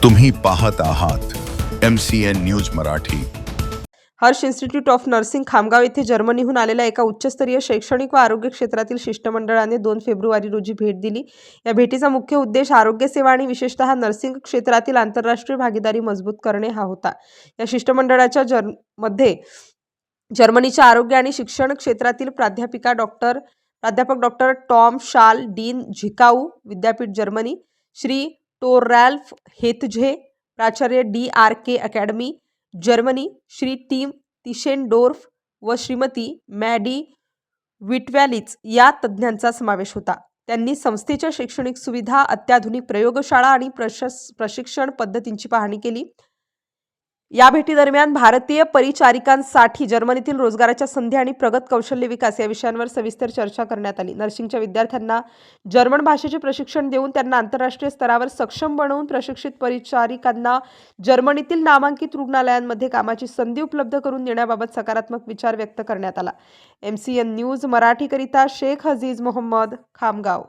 तुम्ही पाहत आहात MCN news Marathi. Harsh institute of nursing Khamgaon येथे जर्मनीहून आलेल्या एका उच्चस्तरीय शैक्षणिक व आरोग्य क्षेत्रातील शिष्टमंडळाने 2 फेब्रुवारी रोजी भेट दिली। या भेटीचा मुख्य उद्देश आरोग्य सेवा आणि विशेषतः नर्सिंग क्षेत्रातील आंतरराष्ट्रीय भागीदारी मजबूत करणे हा होता। या शिष्टमंडळाच्या मध्ये जर्मनीच्या आरोग्य आणि शिक्षण क्षेत्रातील प्राध्यापक doctor Tom Schall, dean Zwickau विद्यापीठ जर्मनी, श्री टोरॅल्फ हेतझे, प्राचार्य DRK academy Germany, Shri Tim Tischendorf व श्रीमती मॅडी विटव्यालिच या तज्ज्ञांचा समावेश होता। त्यांनी संस्थेच्या शैक्षणिक सुविधा, अत्याधुनिक प्रयोगशाळा आणि प्रशिक्षण पद्धतींची पाहणी केली। या भेटीदरम्यान भारतीय परिचारिकांसाठी जर्मनीतील रोजगाराच्या संधी आणि प्रगत कौशल्य विकास या विषयांवर सविस्तर चर्चा करण्यात आली। नर्सिंगच्या विद्यार्थ्यांना जर्मन भाषेचे प्रशिक्षण देऊन त्यांना आंतरराष्ट्रीय स्तरावर सक्षम बनवून प्रशिक्षित परिचारिकांना जर्मनीतील नामांकित रुग्णालयांमध्ये कामाची संधी उपलब्ध करून देण्याबाबत सकारात्मक विचार व्यक्त करण्यात आला। MCN न्यूज मराठीकरिता शेख हजीज मोहम्मद, खामगाव।